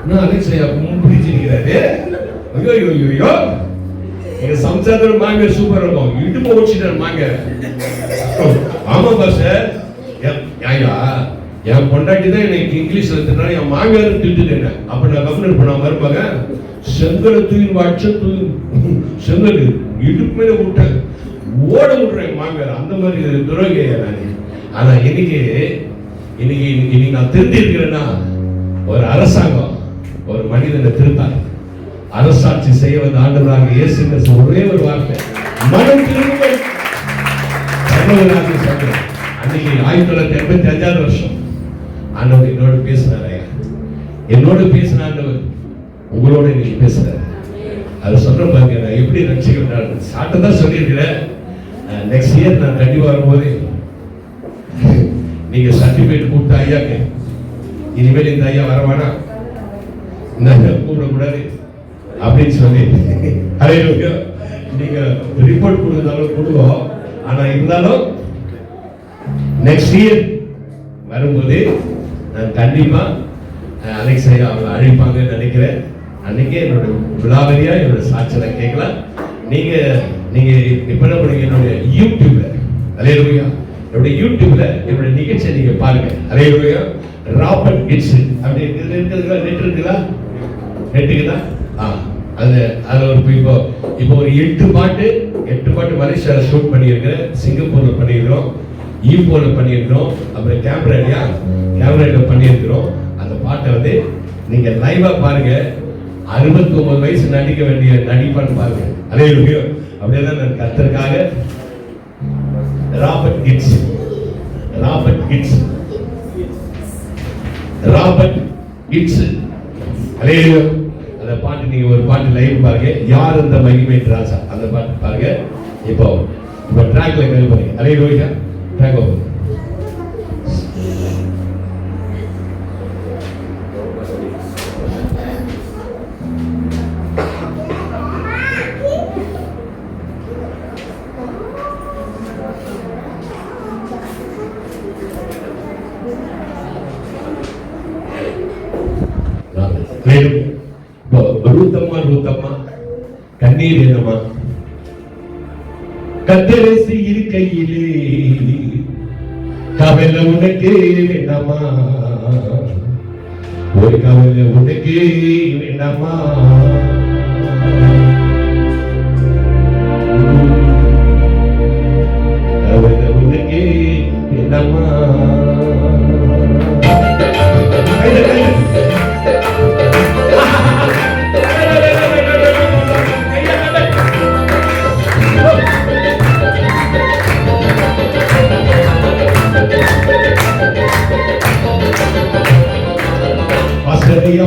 நான் அலெக்ஸையா பிடிச்சிருக்கிறாரு. ஐயோ ஐயோ ஐயோ, எங்க சம்சாரம் மாமியார் சூப்பர் இருக்கும், இடுப்பு வச்சுட்டார் மாமியார். ஆமா பாஸ், ஐயா என் பொண்டாட்டி தான் எனக்கு இங்கிலீஷ்ல திட்டினா, என் மாமியார் திட்டுது. அப்ப நான் கவர்னர் பண்ணாம இருப்பாங்க. செங்கலை தூயின் வாட்ச செங்கல் இடுப்பு மேல விட்டேன், ஓட விட்டுறேன் மாமியார். அந்த மாதிரி துரோகியா நான். ஆனா இன்னைக்கு நான் திருத்தி இருக்கிறேன்னா, ஒரு அரசாங்கம் ஒரு மனிதனை திருத்தாங்க. அரசாட்சி செய்ய வந்த ஆண்டவராக இயேசு கிறிஸ்து ஒரே ஒரு வார்த்தை, மனம் திரும்புங்கள். அன்னைக்கு 1985 வருஷம் ஆண்டவர் என்னோட பேசினாரு. என்னோட பேசின ஆண்டவர் உங்களோட இன்னைக்கு பேசுறாரு. அதை சொல்ற பாருங்க, நான் எப்படி ரட்சிக்கப்பட்டாரு சாட்டை தான் சொல்லியிருக்கிறேன். நெக்ஸ்ட் இயர் நான் கண்டிப்பா வரும்போது நீங்க சர்டிபிகேட் கொடுத்த ஐயாக்கு, இனிமேல் இந்த ஐயா வரவானா, கூப்பிடக்கூடாது அப்படின்னு சொல்லி நீங்க ரிப்போர்ட் கொடுத்தாலும் கொடுவோம். ஆனா இருந்தாலும் நெக்ஸ்ட் இயர் வரும்போது நான் கண்டிப்பா அலெக்ஸ் ஐயா அவங்க அழைப்பாங்கன்னு நினைக்கிறேன். அன்னைக்கே என்னோட விழாவரியா என்னோட சாட்சியை கேட்கலாம். நீங்க இப்ப என்ன பண்ணுங்க, என்னுடைய யூடியூப்ல அல்லேலூயா, என்னுடைய யூடியூப்ல என்னோட நிகழ்ச்சியை நீங்க பாருங்க. அல்லேலூயா, ராபர்ட் கிட்ஸ் அப்படி இருக்குதுங்களா? நெட் இருக்குதா? நெட்டுக்குதா? அது ஒரு இப்போ ஒரு 8 பாட்டு மலேசியாவில் ஷூட் பண்ணியிருக்கிறேன், சிங்கப்பூர்ல பண்ணியிருக்கிறோம், ஈப்போல பண்ணியிருக்கிறோம், அப்புறம் கேமரால பண்ணியிருக்கிறோம். அந்த பாட்டை வந்து நீங்க லைவா பாருங்க. 69 வயசு நடிக்க வேண்டிய நடிப்பான்னு பாருங்க. அல்லேலூயா, அப்படியேதான் நான் கர்த்தருக்காக ராபர்ட் கிட்ஸ் அல்லேலூயா, அந்த பாட்டு நீங்க ஒரு பாட்டு லைவ் பாருங்க. யார் அந்த மகிமை ராஜா, அந்த பாட்டு பாருங்க. இப்போ ட்ராக்ல மேல் பாருங்க. அல்லேலூயா, ட்ராக் ஓவர். ரூத்தம்மா கண்ணீர் என்னமா, கத்தரசி இருக்கையிலே கவலை உனக்கு வேண்டாமா, ஒரு கவலை உனக்கு வேண்டாமா, கவலை உனக்கு வேண்டாமா. பாசறையா